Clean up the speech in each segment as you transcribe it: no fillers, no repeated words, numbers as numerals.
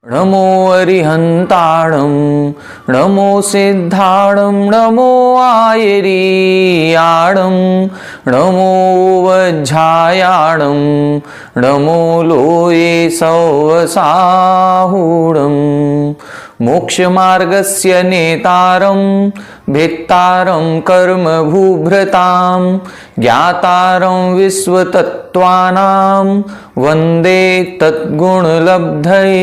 नमो अरिहंताणं नमो सिद्धाणं नमो आयरीयाणं नमो वज्झायाणं नमो लोये सौवसाहुणं मोक्षमार्गस्य नेतारं भेत्तारं कर्मभूभृतां ज्ञातारं विश्वतत्त्वानां वंदे तद्गुणलब्धये।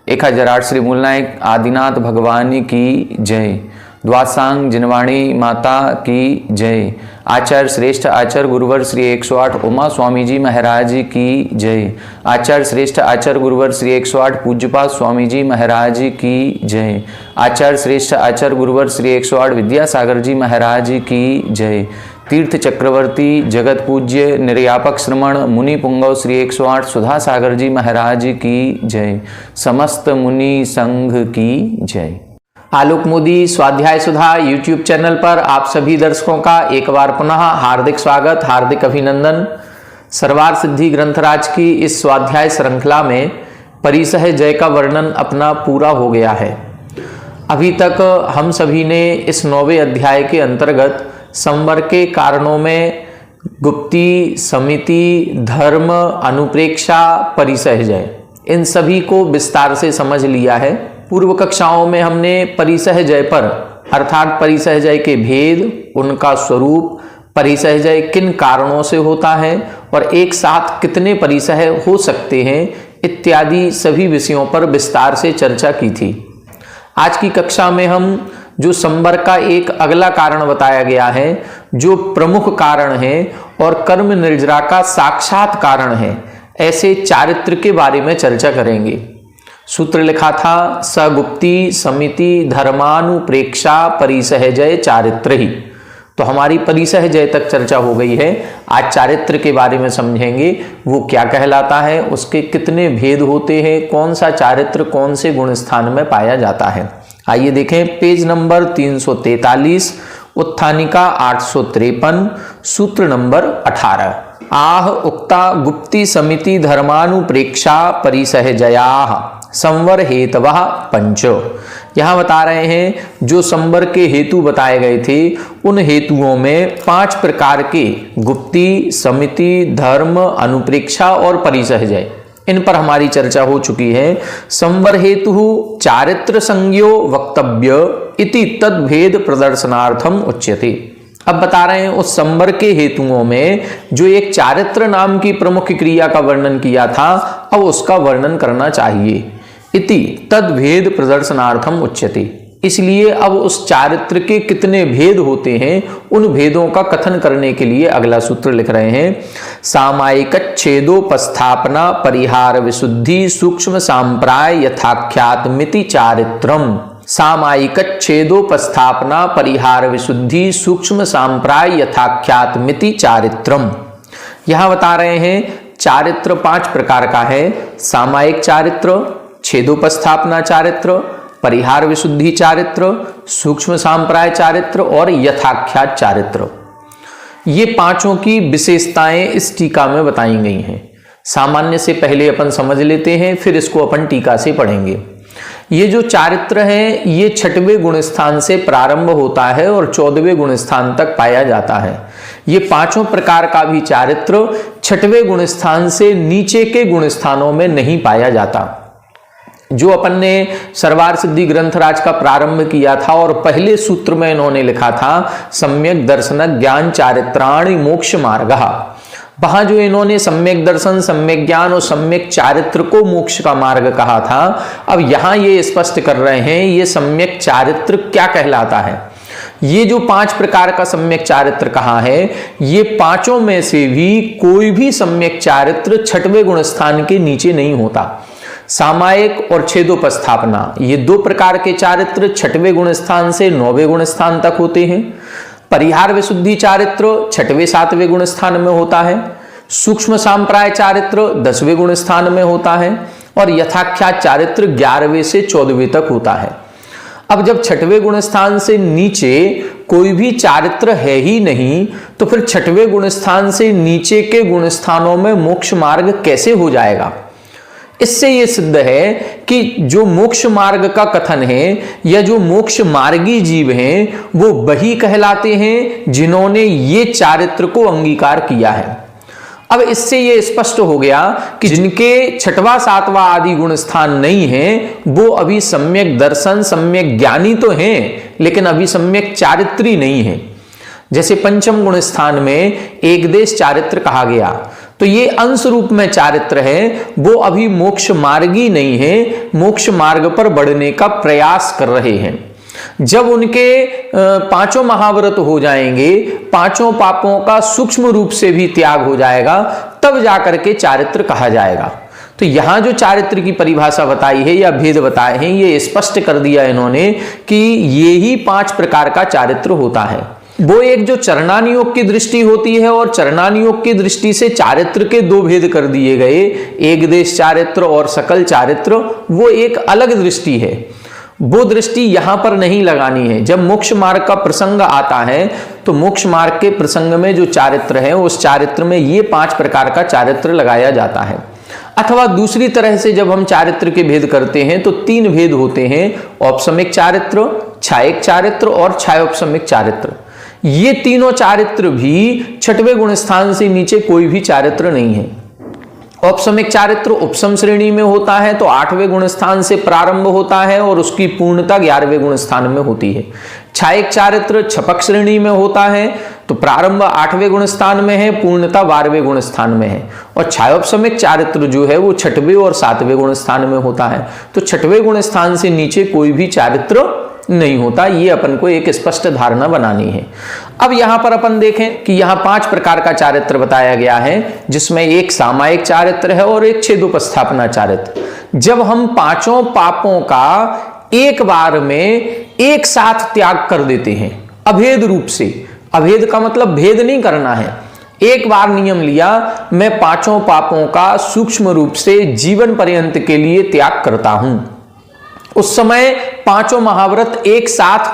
1008 श्री मूलनायक आदिनाथ भगवान की जय। द्वासांग जिनवाणी माता की जय। आचार्य श्रेष्ठ आचार्य गुरुवर श्री 108 उमा स्वामी जी महाराज की जय। आचार्य श्रेष्ठ आचार्य गुरुवर श्री 108 पूज्यपाद स्वामी जी महाराज की जय। आचार्य श्रेष्ठ आचार्य गुरुवर श्री 108 विद्यासागर जी महाराज की जय। तीर्थ चक्रवर्ती जगत पूज्य निर्यापक श्रमण मुनि पुंगव श्री 108 सुधा सागर जी महाराज की जय। समस्त मुनि संघ की जय। आलोक मोदी स्वाध्याय सुधा यूट्यूब चैनल पर आप सभी दर्शकों का एक बार पुनः हार्दिक स्वागत, हार्दिक अभिनंदन। सर्वार्थ सिद्धि ग्रंथराज की इस स्वाध्याय श्रृंखला में परिसह जय का वर्णन अपना पूरा हो गया है। अभी तक हम सभी ने इस 9वें अध्याय के अंतर्गत संवर के कारणों में गुप्ती, समिति, धर्म, अनुप्रेक्षा, परिसह जय, इन सभी को विस्तार से समझ लिया है। पूर्व कक्षाओं में हमने परिसह जय पर अर्थात परिसह जय के भेद, उनका स्वरूप, परिसह जय किन कारणों से होता है और एक साथ कितने परिसह हो सकते हैं इत्यादि सभी विषयों पर विस्तार से चर्चा की थी। आज की कक्षा में हम जो संवर का एक अगला कारण बताया गया है, जो प्रमुख कारण है और कर्म निर्जरा का साक्षात कारण है, ऐसे चारित्र के बारे में चर्चा करेंगे। सूत्र लिखा था सगुप्ती समिति धर्मानुप्रेक्षा परिसहजय चारित्र ही। तो हमारी परिसहजय तक चर्चा हो गई है। आज चारित्र के बारे में समझेंगे, वो क्या कहलाता है, उसके कितने भेद होते हैं, कौन सा चारित्र कौन से गुण स्थान में पाया जाता है। आइए देखें पेज नंबर 343, उत्थानिका 853, सूत्र नंबर 18। आह उक्ता गुप्ती समिति धर्मानुप्रेक्षा परिसहजयाः संवर हेतवः पंच। यहाँ बता रहे हैं जो संवर के हेतु बताए गए थे, उन हेतुओं में 5 प्रकार के गुप्ती, समिति, धर्म, अनुप्रेक्षा और परिसहजय, इन पर हमारी चर्चा हो चुकी है। संवर हेतु चारित्र संज्ञो वक्तव्य इति तद्भेद प्रदर्शनार्थम उच्यते। अब बता रहे हैं उस संवर के हेतुओं में जो एक चारित्र नाम की प्रमुख क्रिया का वर्णन किया था, अब उसका वर्णन करना चाहिए। इति तद्भेद प्रदर्शनार्थम उच्यते, इसलिए अब उस चारित्र के कितने भेद होते हैं उन भेदों का कथन करने के लिए अगला सूत्र लिख रहे हैं। सामायिक छेदोपस्थापना परिहार विशुद्धि सूक्ष्म सांप्राय यथाख्यातमिति चारित्रम। सामायिक छेदोपस्थापना परिहार विशुद्धि सूक्ष्म सांप्राय यथाख्यातमिति चारित्रम। यहां बता रहे हैं चारित्र 5 प्रकार का है। सामायिक चारित्र, छेदोपस्थापना चारित्र, परिहार विशुद्धि चारित्र, सूक्ष्म सांप्राय चारित्र और यथाख्यात चारित्र। ये पांचों की विशेषताएं इस टीका में बताई गई हैं। सामान्य से पहले अपन समझ लेते हैं, फिर इसको अपन टीका से पढ़ेंगे। ये जो चारित्र है ये 6वें गुण स्थान से प्रारंभ होता है और 14वें गुण स्थान तक पाया जाता है। ये पांचों प्रकार का भी चारित्र 6वें गुण स्थान से नीचे के गुण स्थानों में नहीं पाया जाता। जो अपन ने सर्वार्थ सिद्धि ग्रंथराज का प्रारंभ किया था और पहले सूत्र में इन्होंने लिखा था सम्यक दर्शन ज्ञान चारित्राणि मोक्ष मार्गः, वहां जो इन्होंने सम्यक दर्शन, सम्यक ज्ञान और सम्यक चारित्र को मोक्ष का मार्ग कहा था, अब यहां ये स्पष्ट कर रहे हैं ये सम्यक चारित्र क्या कहलाता है। ये जो 5 प्रकार का सम्यक चारित्र कहा है, ये पांचों में से भी कोई भी सम्यक चारित्र 6वें गुण स्थान के नीचे नहीं होता। सामायिक और छेदोपस्थापना ये 2 प्रकार के चारित्र 6वें गुण स्थान से 9वें गुण स्थान तक होते हैं। परिहार विशुद्धि चारित्र 6वें 7वें गुण स्थान में होता है। सूक्ष्म सांप्राय चारित्र 10वें गुण स्थान में होता है और यथाख्यात चारित्र 11वें से 14वें तक होता है। अब जब 6वें गुण स्थान से नीचे कोई भी चारित्र है ही नहीं, तो फिर 6वें गुण स्थान से नीचे के गुण स्थानों में मोक्ष मार्ग कैसे हो जाएगा। इससे ये सिद्ध है कि जो मोक्ष मार्ग का कथन है या जो मोक्ष मार्गी जीव हैं वो वही कहलाते हैं जिन्होंने ये चारित्र को अंगीकार किया है। अब इससे ये स्पष्ट हो गया कि जिनके छठवां सातवां आदि गुण स्थान नहीं है वो अभी सम्यक दर्शन सम्यक ज्ञानी तो हैं लेकिन अभी सम्यक चारित्री नहीं है। जैसे पंचम गुण स्थान में एक देश चारित्र कहा गया, तो ये अंश रूप में चारित्र है, वो अभी मोक्ष मार्गी नहीं है, मोक्ष मार्ग पर बढ़ने का प्रयास कर रहे हैं। जब उनके पांचों महाव्रत हो जाएंगे, पांचों पापों का सूक्ष्म रूप से भी त्याग हो जाएगा, तब जाकर के चारित्र कहा जाएगा। तो यहां जो चारित्र की परिभाषा बताई है या भेद बताए हैं, ये स्पष्ट कर दिया इन्होंने कि ये ही 5 प्रकार का चारित्र होता है। वो एक जो चरणानियोग की दृष्टि होती है और चरणानियोग की दृष्टि से चारित्र के 2 भेद कर दिए गए, एक देश चारित्र और सकल चारित्र, वो एक अलग दृष्टि है। वो दृष्टि यहां पर नहीं लगानी है। जब मोक्ष मार्ग का प्रसंग आता है तो मोक्ष मार्ग के प्रसंग में जो चारित्र है उस चारित्र में ये 5 प्रकार का चारित्र लगाया जाता है। अथवा दूसरी तरह से जब हम चारित्र के भेद करते हैं तो 3 भेद होते हैं, औपसमिक चारित्र, छायक चारित्र और छायोपसमिक चारित्र। ये तीनों चारित्र भी छठवें गुण स्थान से नीचे कोई भी चारित्र नहीं है। औपसमिक चारित्र उपसम श्रेणी में होता है तो 8वें गुण स्थान से प्रारंभ होता है और उसकी पूर्णता 11वें गुण स्थान में होती है। छायक चारित्र छपक श्रेणी में होता है तो प्रारंभ 8वें गुण स्थान में है, पूर्णता 12वें गुण स्थान में है। और छायोपसमिक चारित्र जो है वो 6वें और 7वें गुण स्थान में होता है। तो 6वें गुण स्थान से नीचे कोई भी चारित्र नहीं होता। ये अपन को एक स्पष्ट धारणा बनानी है। अब यहां पर अपन देखें कि यहां 5 प्रकार का चारित्र बताया गया है, जिसमें एक सामायिक चारित्र है और एक छेदोपस्थापना चारित्र। जब हम 5 पापों का एक बार में एक साथ त्याग कर देते हैं अभेद रूप से, अभेद का मतलब भेद नहीं करना है, एक बार नियम लिया मैं 5 पापों का सूक्ष्म रूप से जीवन पर्यंत के लिए त्याग करता हूं, उस समय 5 महाव्रत एक साथ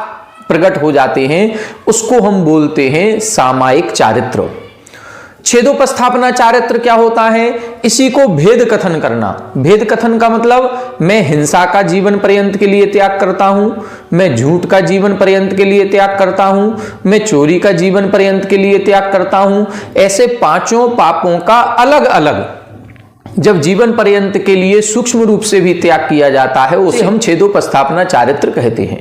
प्रकट हो जाते हैं, उसको हम बोलते हैं सामायिक चारित्र। छेदोपस्थापना चारित्र क्या होता है? इसी को भेद कथन करना। भेद कथन का मतलब मैं हिंसा का जीवन पर्यंत के लिए त्याग करता हूं, मैं झूठ का जीवन पर्यंत के लिए त्याग करता हूं, मैं चोरी का जीवन पर्यंत के लिए त्याग करता हूं। ऐसे 5 पापों का अलग अलग जब जीवन पर्यंत के लिए सूक्ष्म रूप से भी त्याग किया जाता है उसे हम छेदोपस्थापना चारित्र कहते हैं।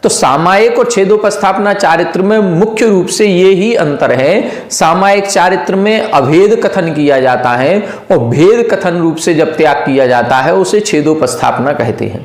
तो सामायिक और छेदोपस्थापना चारित्र में मुख्य रूप से ये ही अंतर है। सामायिक चारित्र में अभेद कथन किया जाता है और भेद कथन रूप से जब त्याग किया जाता है उसे छेदोपस्थापना कहते हैं।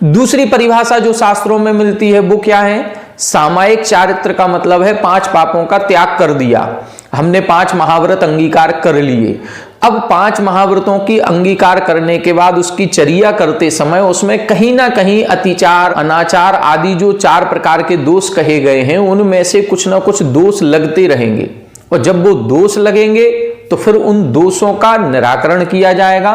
दूसरी परिभाषा जो शास्त्रों में मिलती है वो क्या है? सामायिक चारित्र का मतलब है 5 पापों का त्याग कर दिया, हमने 5 महाव्रत अंगीकार कर लिए। अब 5 महाव्रतों की अंगीकार करने के बाद उसकी चर्या करते समय उसमें कहीं ना कहीं अतिचार, अनाचार आदि जो 4 प्रकार के दोष कहे गए हैं उनमें से कुछ ना कुछ दोष लगते रहेंगे, और जब वो दोष लगेंगे तो फिर उन दोषों का निराकरण किया जाएगा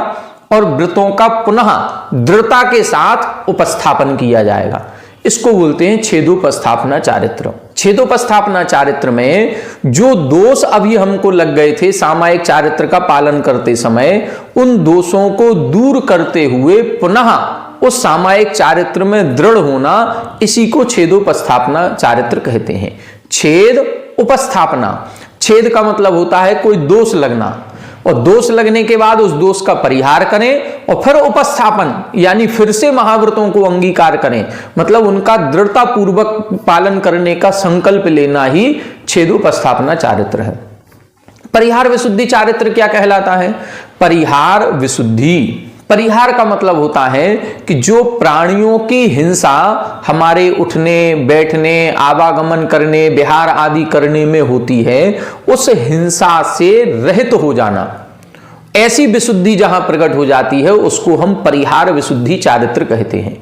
और व्रतों का पुनः दृढ़ता के साथ उपस्थापन किया जाएगा। इसको बोलते हैं छेदोपस्थापना चारित्र। छेदोपस्थापना चारित्र में जो दोष अभी हमको लग गए थे सामायिक चारित्र का पालन करते समय, उन दोषों को दूर करते हुए पुनः उस सामायिक चारित्र में दृढ़ होना, इसी को छेदोपस्थापना चारित्र कहते हैं। छेद उपस्थापना, छेद का मतलब होता है कोई दोष लगना, और दोष लगने के बाद उस दोष का परिहार करें और फिर उपस्थापन यानी फिर से महाव्रतों को अंगीकार करें, मतलब उनका दृढ़ता पूर्वक पालन करने का संकल्प लेना ही छेदोपस्थापना चारित्र है। परिहार विशुद्धि चारित्र क्या कहलाता है? परिहार विशुद्धि, परिहार का मतलब होता है कि जो प्राणियों की हिंसा हमारे उठने बैठने आवागमन करने विहार आदि करने में होती है, उस हिंसा से रहित हो जाना, ऐसी विशुद्धि जहां प्रकट हो जाती है उसको हम परिहार विशुद्धि चारित्र कहते हैं।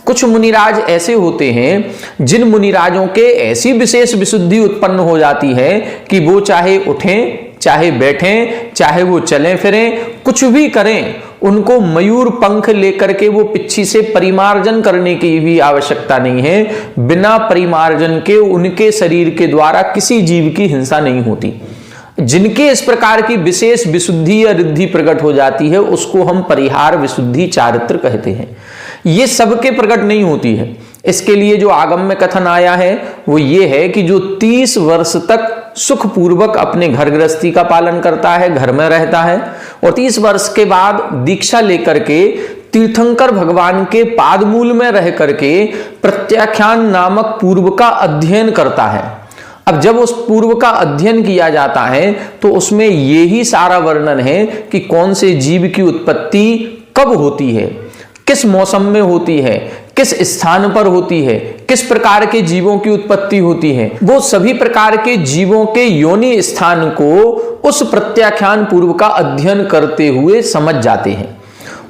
कुछ मुनिराज ऐसे होते हैं जिन मुनिराजों के ऐसी विशेष विशुद्धि उत्पन्न हो जाती है कि वो चाहे उठें चाहे बैठें चाहे वो चलें फिरें कुछ भी करें, उनको मयूर पंख लेकर के वो पिच्छी से परिमार्जन करने की भी आवश्यकता नहीं है। बिना परिमार्जन के उनके शरीर के द्वारा किसी जीव की हिंसा नहीं होती। जिनके इस प्रकार की विशेष विशुद्धि या रिद्धि प्रकट हो जाती है उसको हम परिहार विशुद्धि चारित्र कहते हैं। ये सबके प्रकट नहीं होती है। इसके लिए जो आगम में कथन आया है वो ये है कि जो 30 वर्ष तक सुखपूर्वक अपने घर गृहस्थी का पालन करता है, घर में रहता है, और 30 वर्ष के बाद दीक्षा लेकर के तीर्थंकर भगवान के पादमूल में रह करके प्रत्याख्यान नामक पूर्व का अध्ययन करता है। अब जब उस पूर्व का अध्ययन किया जाता है तो उसमें यही सारा वर्णन है कि कौन से जीव की उत्पत्ति कब होती है, किस मौसम में होती है, किस स्थान पर होती है, किस प्रकार के जीवों की उत्पत्ति होती है। वो सभी प्रकार के जीवों के योनि स्थान को उस प्रत्याख्यान पूर्व का अध्ययन करते हुए समझ जाते हैं।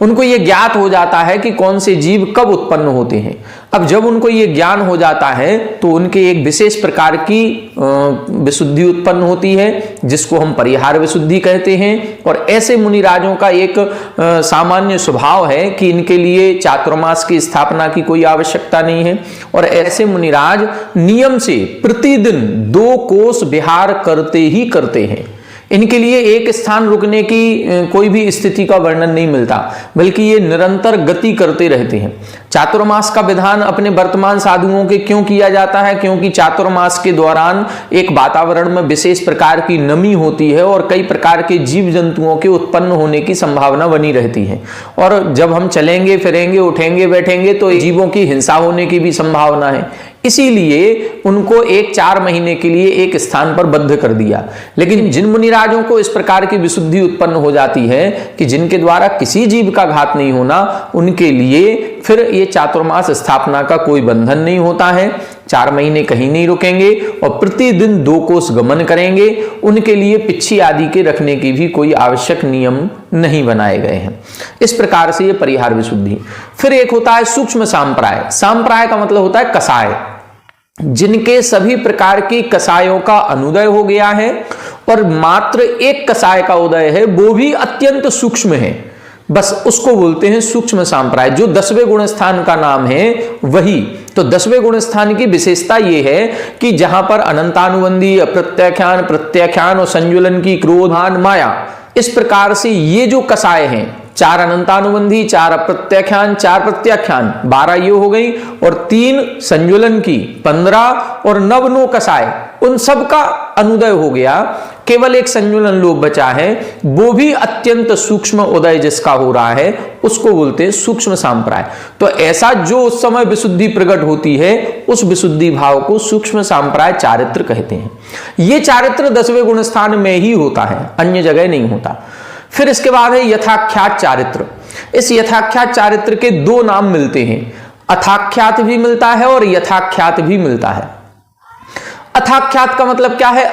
उनको ये ज्ञात हो जाता है कि कौन से जीव कब उत्पन्न होते हैं। अब जब उनको ये ज्ञान हो जाता है तो उनके एक विशेष प्रकार की विशुद्धि उत्पन्न होती है जिसको हम परिहार विशुद्धि कहते हैं। और ऐसे मुनिराजों का एक सामान्य स्वभाव है कि इनके लिए चातुर्मास की स्थापना की कोई आवश्यकता नहीं है, और ऐसे मुनिराज नियम से प्रतिदिन 2 कोस विहार करते ही करते हैं। इनके लिए एक स्थान रुकने की कोई भी स्थिति का वर्णन नहीं मिलता, बल्कि ये निरंतर गति करते रहते हैं। चातुर्मास का विधान अपने वर्तमान साधुओं के क्यों किया जाता है? क्योंकि चातुर्मास के दौरान एक वातावरण में विशेष प्रकार की नमी होती है और कई प्रकार के जीव जंतुओं के उत्पन्न होने की संभावना बनी रहती है, और जब हम चलेंगे फिरेंगे उठेंगे बैठेंगे तो जीवों की हिंसा होने की भी संभावना है। इसीलिए उनको 4 महीने के लिए एक स्थान पर बद्ध कर दिया। लेकिन जिन मुनिराजों को इस प्रकार की विशुद्धि उत्पन्न हो जाती है कि जिनके द्वारा किसी जीव का घात नहीं होना, उनके लिए फिर ये चातुर्मास स्थापना का कोई बंधन नहीं होता है। 4 महीने कहीं नहीं रुकेंगे और प्रतिदिन 2 कोस गमन करेंगे। उनके लिए पिच्छी आदि के रखने की भी कोई आवश्यक नियम नहीं बनाए गए हैं। इस प्रकार से ये परिहार विशुद्धि। फिर एक होता है सूक्ष्म सांप्राय। सांप्राय का मतलब होता है कसाय, जिनके सभी प्रकार की कसायों का अनुदय हो गया है और मात्र एक कसाय का उदय है, वो भी अत्यंत सूक्ष्म है, बस उसको बोलते हैं सूक्ष्म सांप्राय। जो 10वें गुण स्थान का नाम है वही। तो 10वें गुण स्थान की विशेषता ये है कि जहां पर अनंतानुबंधी, अप्रत्याख्यान, प्रत्याख्यान और संजुलन की क्रोधान माया, इस प्रकार से ये जो कसाय हैं, 4 अनंतानुबंधी, 4 अप्रत्याख्यान, 4 प्रत्याख्यान, 12 ये हो गई, और 3 संजुलन की 15 और 9 कसाय, उन सब का अनुदय हो गया। केवल एक संजुलन लोप बचा है, वो भी अत्यंत सूक्ष्म उदय जिसका हो रहा है उसको बोलते हैं सूक्ष्म सांप्राय। तो ऐसा जो उस समय विशुद्धि प्रकट होती है उस विशुद्धि भाव को सूक्ष्म सांप्राय चारित्र कहते हैं। ये चारित्र 10वें गुण स्थान में ही होता है, अन्य जगह नहीं होता। फिर इसके बाद है यथाख्यात चारित्र। इस यथाख्यात चारित्र के 2 नाम मिलते हैं, अथाख्यात भी मिलता है और यथाख्यात भी मिलता है। अथाख्यात का मतलब क्या है?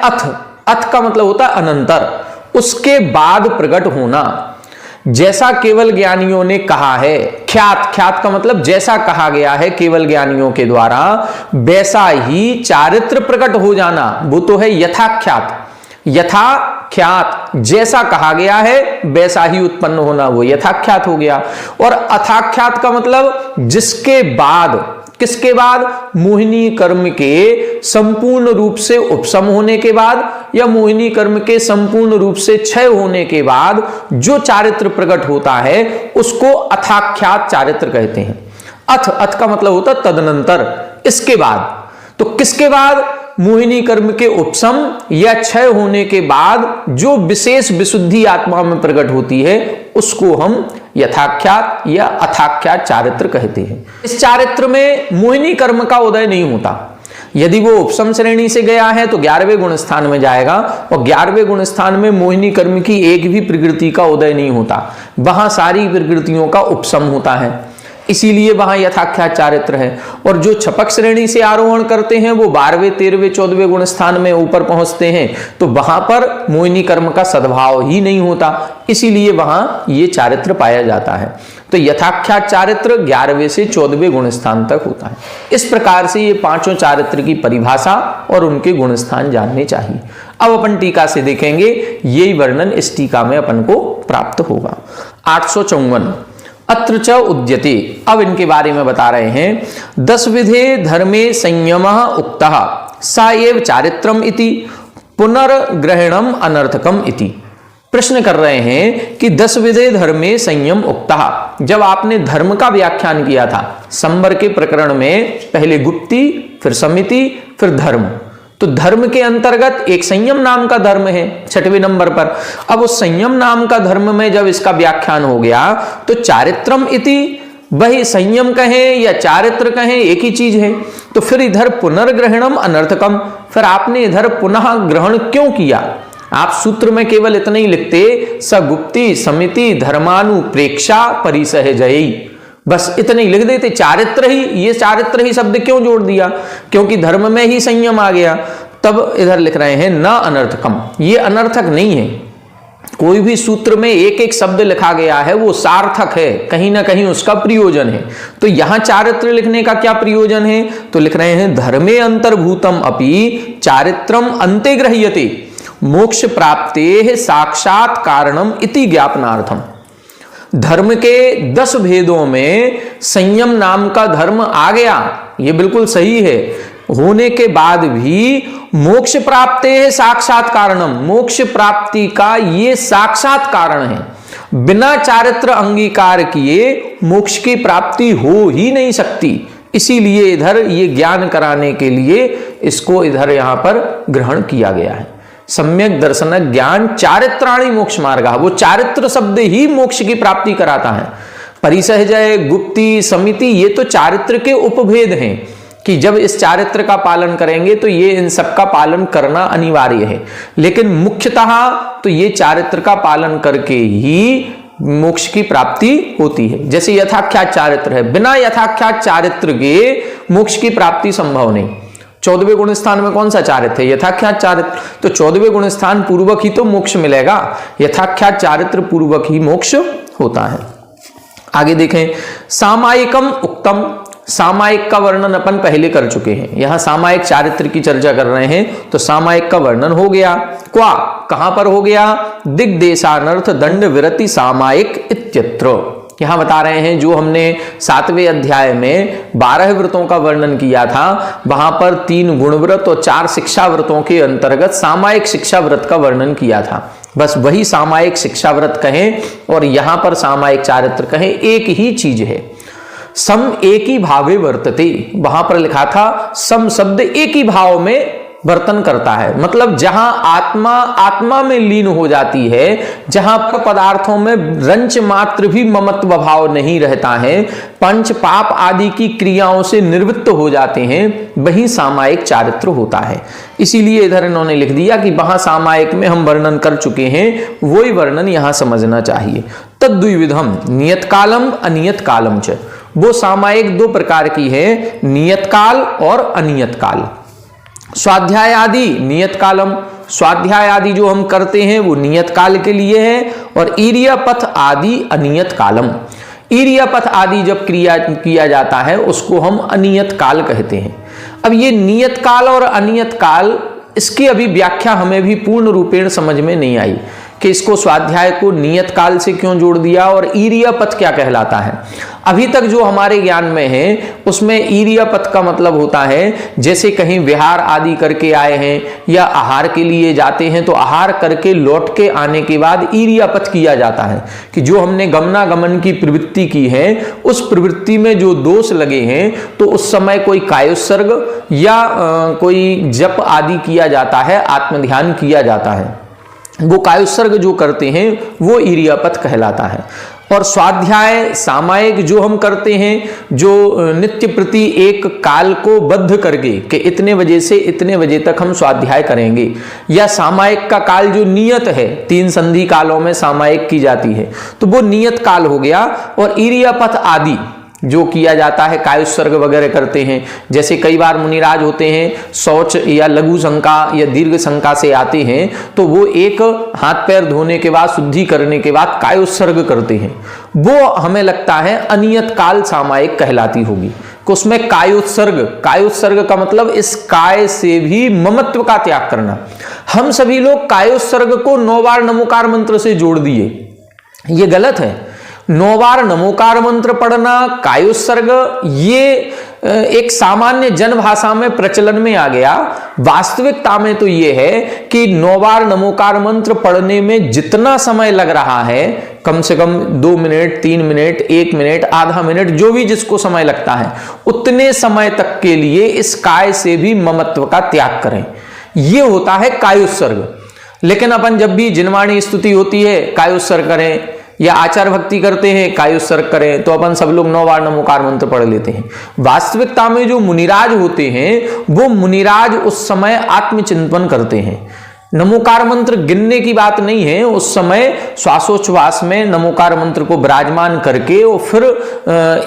अथ का मतलब होता है अनंतर, उसके बाद प्रकट होना। जैसा केवल ज्ञानियों ने कहा है, ख्यात का मतलब जैसा कहा गया है केवल ज्ञानियों के द्वारा, वैसा ही चारित्र प्रकट हो जाना, वो तो है यथाख्यात। यथाख्यात जैसा कहा गया है वैसा ही उत्पन्न होना, वो यथाख्यात हो गया। और अथाख्यात का मतलब जिसके बाद, किसके बाद? मोहिनी कर्म के संपूर्ण रूप से उपशम होने के बाद या मोहिनी कर्म के संपूर्ण रूप से क्षय होने के बाद जो चारित्र प्रकट होता है उसको अथाख्यात चारित्र कहते हैं। अथ का मतलब होता है तदनंतर, इसके बाद। तो किसके बाद? मोहिनी कर्म के उपशम या क्षय होने के बाद जो विशेष विशुद्धि आत्मा में प्रकट होती है उसको हम यथाख्यात या अथाख्यात चारित्र कहते हैं। इस चारित्र में मोहिनी कर्म का उदय नहीं होता। यदि वो उपशम श्रेणी से गया है तो 11वें गुण स्थान में जाएगा, और 11वें गुण स्थान में मोहिनी कर्म की एक भी प्रकृति का उदय नहीं होता, वहां सारी प्रकृतियों का उपशम होता है, इसीलिए वहां यथाख्यात चारित्र है। और जो छपक श्रेणी से आरोहण करते हैं वो 12वें, 13वें, 14वें गुण स्थान में ऊपर पहुंचते हैं, तो वहां पर मोहिनी कर्म का सद्भाव ही नहीं होता, इसीलिए वहां ये चारित्र पाया जाता है। तो यथाख्यात चारित्र 11वें से 14वें गुण स्थान तक होता है। इस प्रकार से ये 5 चारित्र की परिभाषा और उनके गुण स्थान जानने चाहिए। अब अपन टीका से देखेंगे, यही वर्णन इस टीका में अपन को प्राप्त होगा। 854 अत्र च उद्यते। अब इनके बारे में बता रहे हैं। 10 विधे धर्मे संयमः उक्तः सा एव चारित्रम इति पुनर्ग्रहणम अनर्थकम इति। प्रश्न कर रहे हैं कि 10 विधे धर्मे संयम उक्ता। जब आपने धर्म का व्याख्यान किया था संवर के प्रकरण में, पहले गुप्ती, फिर समिति, फिर धर्म, तो धर्म के अंतर्गत एक संयम नाम का धर्म है 6वें नंबर पर। अब उस संयम नाम का धर्म में जब इसका व्याख्यान हो गया तो चारित्रम इति, वही संयम कहें या चारित्र कहें एक ही चीज है। तो फिर इधर पुनर्ग्रहणम अनर्थकम, फिर आपने इधर पुनः ग्रहण क्यों किया? आप सूत्र में केवल इतना ही लिखते, सगुप्ति समिति धर्मानुप्रेक्षा परिसहजयी, बस इतने ही लिख देते। चारित्र ही, ये चारित्र ही शब्द क्यों जोड़ दिया? क्योंकि धर्म में ही संयम आ गया। तब इधर लिख रहे हैं न अनर्थकम, ये अनर्थक नहीं है। कोई भी सूत्र में एक एक शब्द लिखा गया है वो सार्थक है, कहीं ना कहीं उसका प्रयोजन है। तो यहां चारित्र लिखने का क्या प्रयोजन है? तो लिख रहे हैं धर्मे अंतर्भूतम अपि चारित्रम अन्ते गृह्यते मोक्ष प्राप्ते साक्षात कारणम इति ज्ञापनार्थम। धर्म के 10 भेदों में संयम नाम का धर्म आ गया, ये बिल्कुल सही है। होने के बाद भी मोक्ष प्राप्ते है साक्षात कारणम, मोक्ष प्राप्ति का ये साक्षात कारण है। बिना चारित्र अंगीकार किए मोक्ष की प्राप्ति हो ही नहीं सकती। इसीलिए इधर ये ज्ञान कराने के लिए इसको इधर यहां पर ग्रहण किया गया है। सम्यक दर्शन ज्ञान चारित्राणी मोक्ष मार्ग, वो चारित्र शब्द ही मोक्ष की प्राप्ति कराता है। परिसहजय, गुप्ति, समिति, ये तो चारित्र के उपभेद हैं कि जब इस चारित्र का पालन करेंगे तो ये इन सब का पालन करना अनिवार्य है। लेकिन मुख्यतः तो ये चारित्र का पालन करके ही मोक्ष की प्राप्ति होती है। जैसे यथाख्यात चारित्र है, बिना यथाख्यात चारित्र के मोक्ष की प्राप्ति संभव नहीं। 14वें गुण स्थान में कौन सा चारित्र है? यथाख्यात चारित्र। तो 14वें गुण स्थान पूर्वक ही तो मोक्ष मिलेगा, यथाख्यात चारित्र पूर्वक ही मोक्ष होता है। आगे देखें, सामायिकम उक्तम। सामायिक का वर्णन अपन पहले कर चुके हैं, यहां सामायिक चारित्र की चर्चा कर रहे हैं। तो सामायिक का वर्णन हो गया, क्वा कहां पर हो गया? दिग्देशानर्थ दंड विरति सामायिक इत्यत्र। यहां बता रहे हैं जो हमने 7वें अध्याय में 12 व्रतों का वर्णन किया था, वहां पर 3 गुण व्रत और 4 शिक्षा व्रतों के अंतर्गत सामायिक शिक्षा व्रत का वर्णन किया था। बस वही सामायिक शिक्षा व्रत कहें और यहां पर सामायिक चारित्र कहें, एक ही चीज है। सम एक ही भावे वर्तते, वहां पर लिखा था सम शब्द एक ही भाव में वर्तन करता है। मतलब जहां आत्मा में लीन हो जाती है, जहां पर पदार्थों में रंच मात्र भी ममत्व भाव नहीं रहता है, पंच पाप आदि की क्रियाओं से निवृत्त हो जाते हैं, वही सामायिक चारित्र होता है। इसीलिए इधर इन्होंने लिख दिया कि वहां सामायिक में हम वर्णन कर चुके हैं, वही वर्णन यहां समझना चाहिए। तद्विविधम नियत कालम अनियत कालम च। वो सामायिक 2 प्रकार की है, नियत काल और अनियत काल। स्वाध्याय आदि नियत कालम, स्वाध्याय आदि जो हम करते हैं वो नियत काल के लिए है, और ईर्यपथ आदि अनियत कालम। ईर्यपथ आदि जब क्रिया किया जाता है उसको हम अनियत काल कहते हैं। अब ये नियत काल और अनियत काल, इसकी अभी व्याख्या हमें भी पूर्ण रूपेण समझ में नहीं आई कि इसको स्वाध्याय को नियत काल से क्यों जोड़ दिया और ईर्यपथ क्या कहलाता है। अभी तक जो हमारे ज्ञान में है उसमें ईर्यपथ का मतलब होता है जैसे कहीं विहार आदि करके आए हैं या आहार के लिए जाते हैं, तो आहार करके लौट के आने के बाद ईर्यपथ किया जाता है कि जो हमने गमनागमन की प्रवृत्ति की है उस प्रवृत्ति में जो दोष लगे हैं तो उस समय कोई कायोत्सर्ग या कोई जप आदि किया जाता है, आत्मध्यान किया जाता है, वो कायोत्सर्ग जो करते हैं वो ईर्यपथ कहलाता है। और स्वाध्याय सामायिक जो हम करते हैं, जो नित्य प्रति एक काल को बद्ध करके कि इतने बजे से इतने बजे तक हम स्वाध्याय करेंगे, या सामायिक का काल जो नियत है 3 संधि कालों में सामायिक की जाती है, तो वो नियत काल हो गया। और ईर्यपथ आदि जो किया जाता है, कायोत्सर्ग वगैरह करते हैं, जैसे कई बार मुनिराज होते हैं शौच या लघु शंका या दीर्घ शंका से आते हैं, तो वो एक हाथ पैर धोने के बाद शुद्धि करने के बाद कायोत्सर्ग करते हैं, वो हमें लगता है अनियत काल सामायिक कहलाती होगी। उसमें कायोत्सर्ग का मतलब इस काय से भी ममत्व का त्याग करना। हम सभी लोग कायोत्सर्ग को 9 बार नमोकार मंत्र से जोड़ दिए, ये गलत है। 9 बार नमोकार मंत्र पढ़ना, कायोत्सर्ग, ये एक सामान्य जन भाषा में प्रचलन में आ गया। वास्तविकता में तो यह है कि 9 बार नमोकार मंत्र पढ़ने में जितना समय लग रहा है, कम से कम 2 मिनट, 3 मिनट, 1 मिनट, आधा मिनट, जो भी जिसको समय लगता है, उतने समय तक के लिए इस काय से भी ममत्व का त्याग करें। यह होता है कायोत्सर्ग। लेकिन अपन जब भी जिनवाणी स्तुति होती है कायोत्सर्ग करें, या आचार भक्ति करते हैं कायोत्सर्ग करें, तो अपन सब लोग 9 बार नमोकार मंत्र पढ़ लेते हैं। वास्तविकता में जो मुनिराज होते हैं वो मुनिराज उस समय आत्मचिंतन करते हैं। नमोकार मंत्र गिनने की बात नहीं है, उस समय श्वासोच्छ्वास में नमोकार मंत्र को विराजमान करके और फिर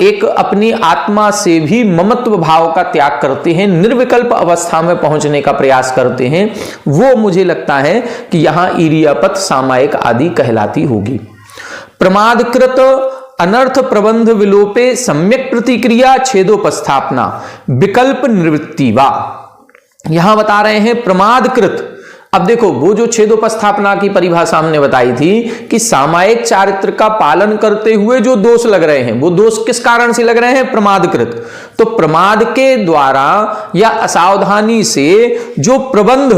एक अपनी आत्मा से भी ममत्व भाव का त्याग करते हैं, निर्विकल्प अवस्था में पहुंचने का प्रयास करते हैं। वो मुझे लगता है कि यहां इरियापत, सामायिक आदि कहलाती होगी। प्रमादकृत अनर्थ प्रबंध विलोपे सम्यक प्रतिक्रिया छेदोपस्थापना विकल्प निवृत्ति वा। यहां बता रहे हैं प्रमादकृत। अब देखो, वो जो छेदोपस्थापना की परिभाषा हमने बताई थी कि सामायिक चारित्र का पालन करते हुए जो दोष लग रहे हैं, वो दोष किस कारण से लग रहे हैं? प्रमादकृत। तो प्रमाद के द्वारा या असावधानी से जो प्रबंध,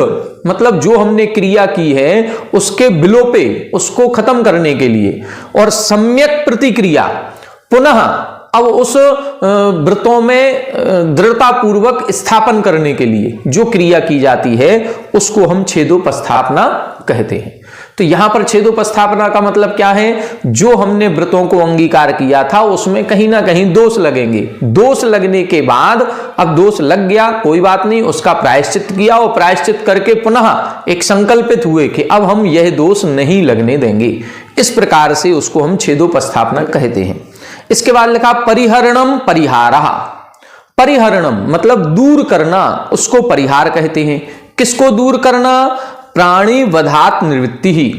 मतलब जो हमने क्रिया की है उसके विलोपे, उसको खत्म करने के लिए, और सम्यक प्रतिक्रिया, पुनः अब उस व्रतों में दृढ़ता पूर्वक स्थापन करने के लिए जो क्रिया की जाती है उसको हम छेदोपस्थापना कहते हैं। तो यहां पर छेदोपस्थापना का मतलब क्या है? जो हमने व्रतों को अंगीकार किया था उसमें कहीं ना कहीं दोष लगेंगे। दोष लगने के बाद, अब दोष लग गया, कोई बात नहीं, उसका प्रायश्चित किया और प्रायश्चित करके पुनः एक संकल्पित हुए कि अब हम यह दोष नहीं लगने देंगे। इस प्रकार से उसको हम छेदोपस्थापना कहते हैं। इसके बाद लिखा परिहरणम परिहारः। परिहरणम मतलब दूर करना, उसको परिहार कहते हैं। किसको दूर करना? प्राणी वधात निवृत्ति ही।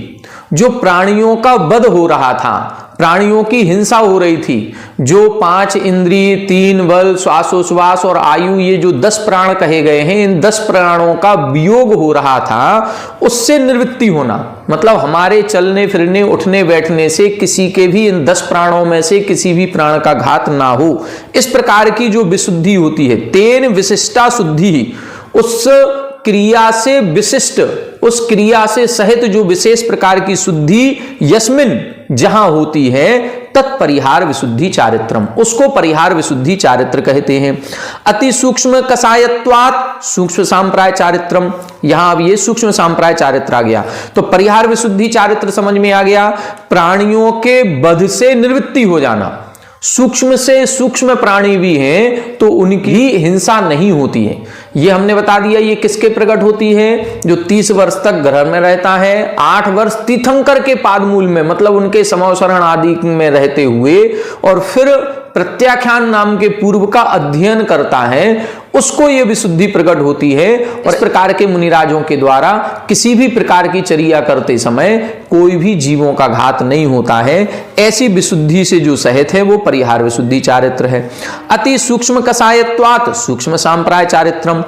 जो प्राणियों का वध हो रहा था, प्राणियों की हिंसा हो रही थी, जो 5 इंद्रिय, 3 बल, श्वासोच्छ्वास और आयु, ये जो 10 प्राण कहे गए हैं, इन 10 प्राणों का वियोग हो रहा था, उससे निवृत्ति होना। मतलब हमारे चलने फिरने, उठने बैठने से किसी के भी इन 10 प्राणों में से किसी भी प्राण का घात ना हो, इस प्रकार की जो विशुद्धि होती है, तेन विशिष्टा शुद्धि, उस क्रिया से विशिष्ट, उस क्रिया से सहित जो विशेष प्रकार की शुद्धि यस्मिन जहां होती है, तत्परिहार विशुद्धि चारित्रम, उसको परिहार विशुद्धि चारित्र कहते हैं। अति सूक्ष्म कसायत्वात् सूक्ष्म सांप्राय चारित्रम। यहां अब ये सूक्ष्म सांप्राय चारित्र आ गया, तो परिहार विशुद्धि चारित्र समझ में आ गया। प्राणियों के वध से निवृत्ति हो जाना। सूक्ष्म से सूक्ष्म प्राणी भी हैं तो उनकी हिंसा नहीं होती है। ये हमने बता दिया। ये किसके प्रकट होती है? जो 30 वर्ष तक घर में रहता है, 8 वर्ष तीर्थंकर के पादमूल में, मतलब उनके समवसरण आदि में रहते हुए, और फिर प्रत्याख्यान नाम के पूर्व का अध्ययन करता है, उसको ये विशुद्धि प्रकट होती है। और इस प्रकार के मुनिराजों के द्वारा किसी भी प्रकार की चर्या करते समय कोई भी जीवों का घात नहीं होता है। ऐसी विशुद्धि से जो सहित है वो परिहार विशुद्धि चारित्र है। अति सूक्ष्म कसायत्वात् सूक्ष्म सांप्राय चारित्रम।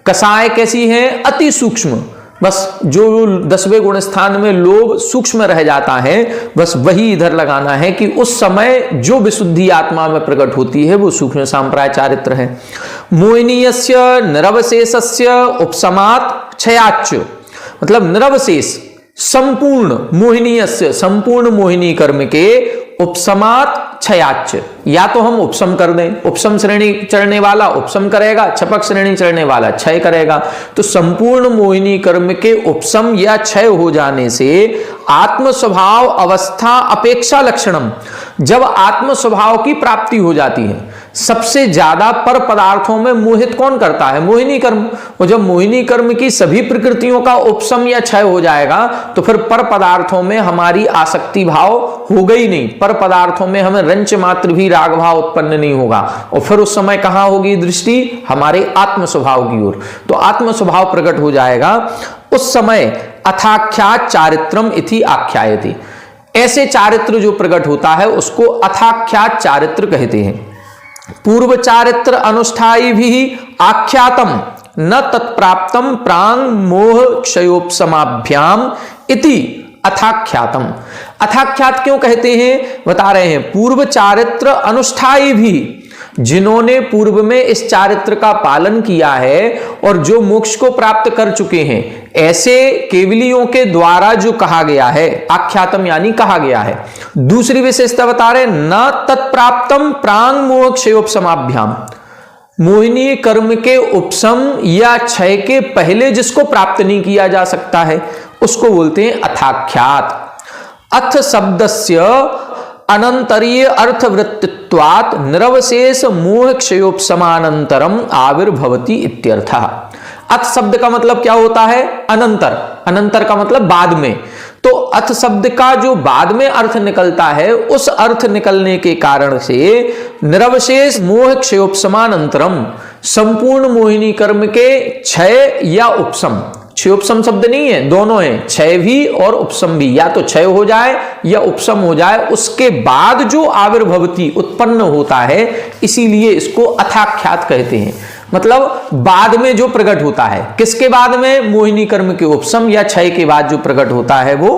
कसाय कैसी है? अति सूक्ष्म। बस जो 10वें गुण स्थान में लोभ सूक्ष्म रह जाता है, बस वही इधर लगाना है कि उस समय जो विशुद्धि आत्मा में प्रकट होती है वो सूक्ष्म सांप्राय चारित्र है। मोहिनीयस्य निरवशेषस्य उपशमात् क्षयाच्च, मतलब निरवशेष संपूर्ण मोहिनीयस्य, संपूर्ण मोहिनी कर्म के उपशमात् क्षयाच्च, या तो हम उपशम कर दें, उपशम श्रेणी चढ़ने वाला उपशम करेगा, छपक श्रेणी चढ़ने वाला क्षय करेगा। तो संपूर्ण मोहिनी कर्म के उपशम या क्षय हो जाने से आत्म स्वभाव अवस्था अपेक्षा लक्षणम, जब आत्म स्वभाव की प्राप्ति हो जाती है। सबसे ज्यादा पर पदार्थों में मोहित कौन करता है? मोहिनी कर्म। और जब मोहिनी कर्म की सभी प्रकृतियों का उपशम या क्षय हो जाएगा तो फिर पर पदार्थों में हमारी आसक्ति भाव होगा ही नहीं, पर पदार्थों में हमें रंच मात्र भी राग भाव उत्पन्न नहीं होगा। और फिर उस समय कहां होगी दृष्टि? हमारे आत्म स्वभाव की ओर। तो आत्म स्वभाव प्रकट हो जाएगा उस समय। अथाख्यात चारित्रम इति आख्यायति। ऐसे चारित्र जो प्रकट होता है उसको अथाख्यात चारित्र कहते हैं। पूर्व चारित्र अनुष्ठाई भी आख्यातम न तत्प्राप्तम प्रांग मोह क्षयोपशमाभ्याम इति अथाख्यातम। अथाख्यात क्यों कहते हैं? बता रहे हैं। पूर्व चारित्र अनुष्ठाई भी, जिन्होंने पूर्व में इस चारित्र का पालन किया है और जो मोक्ष को प्राप्त कर चुके हैं, ऐसे केवलियों के द्वारा जो कहा गया है, आख्यातम यानी कहा गया है। दूसरी विशेषता बता रहे, न तत्प्राप्तम प्रांग मोक्षयोपसमाभ्याम, मोहिनी कर्म के उपशम या क्षय के पहले जिसको प्राप्त नहीं किया जा सकता है उसको बोलते हैं अथाख्यात। अथ शब्दस्य अनंतरीय अर्थवृत्तित्वात् निरवशेष मोह क्षयोपसमानंतरम आविर्भवति इत्यर्थः। अथ शब्द का मतलब क्या होता है? अनंतर। अनंतर का मतलब बाद में। तो अथ शब्द का जो बाद में अर्थ निकलता है, उस अर्थ निकलने के कारण से निरवशेष मोह क्षयोपसमानंतरम, संपूर्ण मोहिनी कर्म के क्षय या उपशम, क्षयोपशम शब्द नहीं है, दोनों है, क्षय भी और उपशम भी, या तो क्षय हो जाए या उपशम हो जाए, उसके बाद जो आविर्भवती उत्पन्न होता है, इसीलिए इसको अथाख्यात कहते हैं। मतलब बाद में जो प्रकट होता है। किसके बाद में? मोहिनी कर्म के उपशम या क्षय के बाद जो प्रकट होता है वो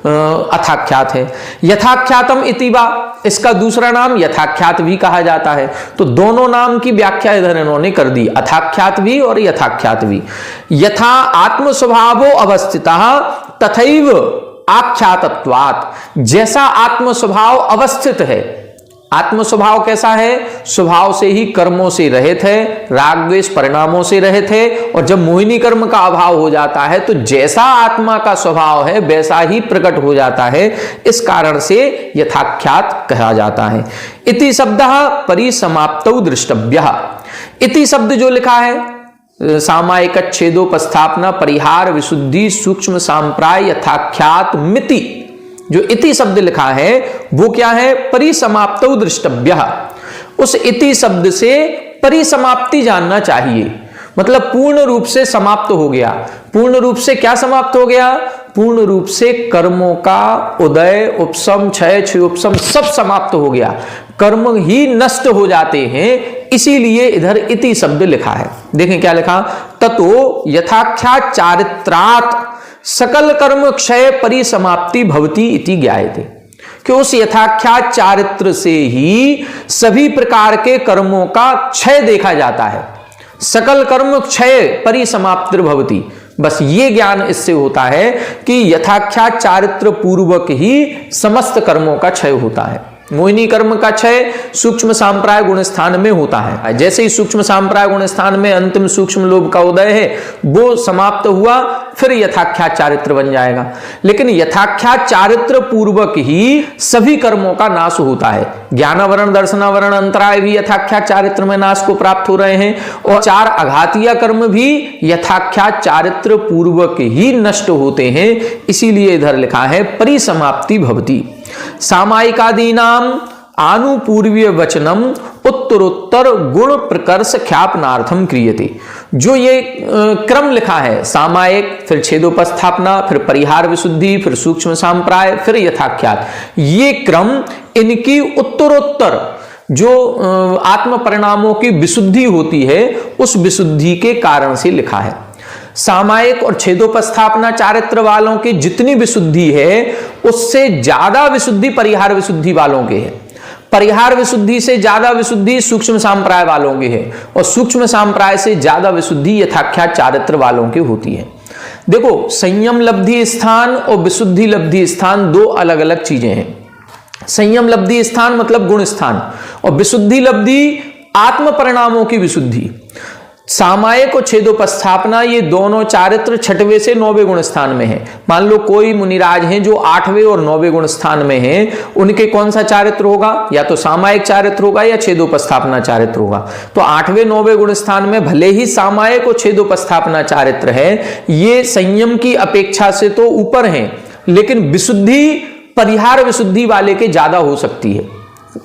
अथाख्यात है। यथाख्यातम इतिवा, इसका दूसरा नाम यथाख्यात भी कहा जाता है। तो दोनों नाम की व्याख्या इधर इन्होंने कर दी, अथाख्यात भी और यथाख्यात भी। यथा आत्म स्वभावो अवस्थितः तथैव आख्यातत्वात्, जैसा आत्म स्वभाव अवस्थित है। आत्म स्वभाव कैसा है? स्वभाव से ही कर्मों से रहित है, राग द्वेष परिणामों से रहित है, और जब मोहिनी कर्म का अभाव हो जाता है तो जैसा आत्मा का स्वभाव है वैसा ही प्रकट हो जाता है। इस कारण से यथाख्यात कहा जाता है। इति शब्दः परिसमाप्तौ दृष्टव्यः। इति शब्द जो लिखा है, सामायिक छेदोपस्थापना परिहार विशुद्धि सूक्ष्म सांप्राय यथाख्यात मिति, जो इति शब्द लिखा है वो क्या है? परिसमाप्तौ दृष्टव्यः। उस इति शब्द से परिसमाप्ति जानना चाहिए, मतलब पूर्ण रूप से समाप्त हो गया। पूर्ण रूप से क्या समाप्त हो गया? पूर्ण रूप से कर्मों का उदय, उपशम, क्षय, क्षयोपशम सब समाप्त हो गया, कर्म ही नष्ट हो जाते हैं। इसीलिए इधर इति शब्द लिखा है। देखें क्या लिखा, ततो यथाख्यात चारित्रात् सकल कर्म क्षय परिसमाप्ति भवति इति ज्ञायते, कि उस यथाख्यात चारित्र से ही सभी प्रकार के कर्मों का क्षय देखा जाता है। सकल कर्म क्षय परिसमाप्ति भवति, बस ये ज्ञान इससे होता है कि यथाख्यात चारित्र पूर्वक ही समस्त कर्मों का क्षय होता है। मोहिनी कर्म का क्षय सूक्ष्म सांप्राय गुण स्थान में होता है। जैसे ही सूक्ष्म सांप्राय गुण स्थान में अंतिम सूक्ष्म लोभ का उदय है, वो समाप्त हुआ, फिर यथाख्यात चारित्र बन जाएगा। लेकिन यथाख्यात चारित्र पूर्वक ही सभी कर्मों का नाश होता है। ज्ञानावरण, दर्शनावरण, अंतराय भी यथाख्यात चारित्र में नाश को प्राप्त हो रहे हैं, और चार अघातीय कर्म भी यथाख्यात चारित्र पूर्वक ही नष्ट होते हैं। इसीलिए इधर लिखा है परिसमाप्ति भवति। सामायिकादीनाम आनुपूर्वीय वचनम उत्तरोत्तर गुण प्रकर्ष ख्यापनार्थम क्रियते। जो ये क्रम लिखा है, सामायिक, फिर छेदोपस्थापना, फिर परिहार विशुद्धि, फिर सूक्ष्म सांप्राय, फिर यथाख्यात, ये क्रम इनकी उत्तरोत्तर जो आत्म परिणामों की विशुद्धि होती है, उस विशुद्धि के कारण से लिखा है। सामायिक और छेदोपस्थापना चारित्र वालों की जितनी विशुद्धि है, उससे ज्यादा विशुद्धि परिहार विशुद्धि वालों के है। परिहार विशुद्धि से ज्यादा विशुद्धि सूक्ष्म सांप्राय वालों की है, और सूक्ष्म सांप्राय से ज्यादा विशुद्धि यथाख्यात चारित्र वालों की होती है। देखो, संयम लब्धि स्थान और विशुद्धि लब्धि स्थान दो अलग अलग चीजें हैं। संयम लब्धि स्थान मतलब गुण स्थान, और विशुद्धि लब्धि आत्म परिणामों की विशुद्धि। सामायिक और छेदोपस्थापना ये दोनों चारित्र 6वें से 9वें गुण स्थान में है। मान लो कोई मुनिराज हैं जो 8वें और 9वें गुण स्थान में हैं, उनके कौन सा चारित्र होगा? या तो सामायिक चारित्र होगा या छेदोपस्थापना चारित्र होगा। तो 8वें 9वें गुण स्थान में भले ही सामायिक और छेदोपस्थापना चारित्र है, ये संयम की अपेक्षा से तो ऊपर हैं, लेकिन विशुद्धि परिहार विशुद्धि वाले के ज्यादा हो सकती है।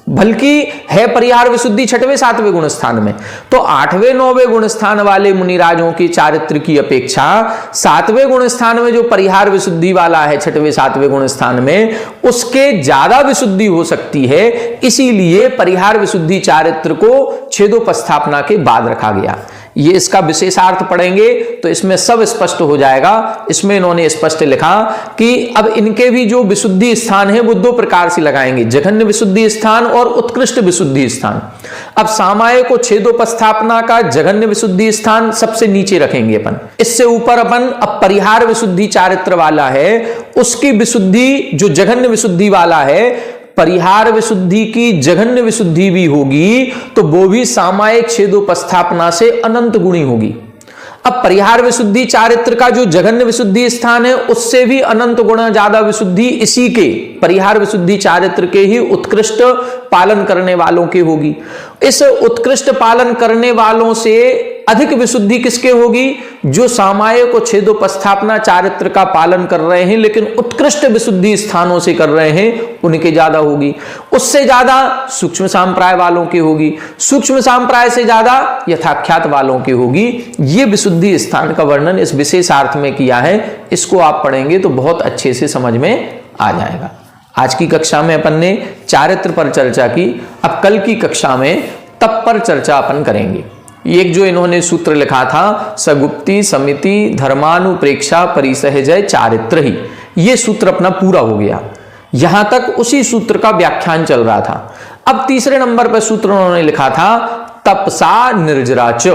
बल्कि है परिहार विशुद्धि 6वें 7वें गुण स्थान में, तो 8वें 9वें गुण स्थान वाले मुनिराजों की चारित्र की अपेक्षा 7वें गुण स्थान में जो परिहार विशुद्धि वाला है 6वें 7वें गुण स्थान में, उसके ज्यादा विशुद्धि हो सकती है। इसीलिए परिहार विशुद्धि चारित्र को छेदोपस्थापना के बाद रखा गया। ये इसका विशेषार्थ पढ़ेंगे तो इसमें सब स्पष्ट हो जाएगा। इसमें इन्होंने स्पष्ट लिखा कि अब इनके भी जो विशुद्धि स्थान है वो दो प्रकार से लगाएंगे, जघन्य विशुद्धि स्थान और उत्कृष्ट विशुद्धि स्थान। अब सामायिक को छेदोपस्थापना का जघन्य विशुद्धि स्थान सबसे नीचे रखेंगे अपन। इससे ऊपर अपन अब परिहार विशुद्धि चारित्र वाला है, उसकी विशुद्धि जो जघन्य विशुद्धि वाला है, परिहार विशुद्धि की जघन्य विशुद्धि भी होगी तो वो भी सामायिक छेदोपस्थापना से अनंत गुणी होगी। अब परिहार विशुद्धि चारित्र का जो जघन्य विशुद्धि स्थान है उससे भी अनंत गुणा ज्यादा विशुद्धि इसी के परिहार विशुद्धि चारित्र के ही उत्कृष्ट पालन करने वालों की होगी। इस उत्कृष्ट पालन करने वालों से अधिक विशुद्धि किसके होगी? जो सामायिक और छेदोपस्थापना चारित्र का पालन कर रहे हैं लेकिन उत्कृष्ट विशुद्धि स्थानों से कर रहे हैं, उनके ज्यादा होगी। उससे ज्यादा सूक्ष्म सांप्राय वालों की होगी, सूक्ष्म सांप्राय से ज्यादा यथाख्यात वालों की होगी। ये विशुद्धि स्थान का वर्णन इस विशेषार्थ में किया है। इसको आप पढ़ेंगे तो बहुत अच्छे से समझ में आ जाएगा। आज की कक्षा में अपन ने चारित्र पर चर्चा की। अब कल की कक्षा में तप पर चर्चा अपन करेंगे। एक जो इन्होंने सूत्र लिखा था, सगुप्ती समिति धर्मानुप्रेक्षा परिसहजय चारित्र ही, ये सूत्र अपना पूरा हो गया। यहां तक उसी सूत्र का व्याख्यान चल रहा था। अब तीसरे नंबर पर सूत्र उन्होंने लिखा था तपसा निर्जराच,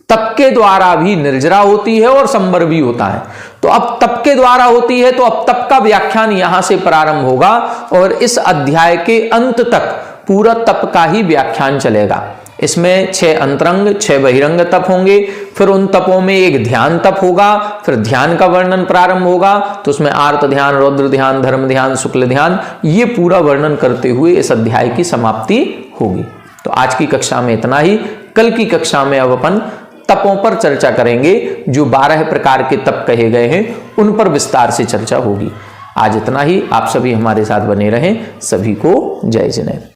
तप के द्वारा भी निर्जरा होती है और संवर भी होता है। तो अब तप के द्वारा होती है तो अब तप का व्याख्यान यहां से प्रारंभ होगा और इस अध्याय के अंत तक पूरा तप का ही व्याख्यान चलेगा। इसमें 6 अंतरंग 6 बहिरंग तप होंगे, फिर उन तपों में एक ध्यान तप होगा, फिर ध्यान का वर्णन प्रारंभ होगा तो उसमें आर्त ध्यान, रौद्र ध्यान, धर्म ध्यान, शुक्ल ध्यान, ये पूरा वर्णन करते हुए इस अध्याय की समाप्ति होगी। तो आज की कक्षा में इतना ही। कल की कक्षा में अब अपन तपों पर चर्चा करेंगे। जो 12 प्रकार के तप कहे गए हैं उन पर विस्तार से चर्चा होगी। आज इतना ही। आप सभी हमारे साथ बने रहें। सभी को जय जिनेन्द्र।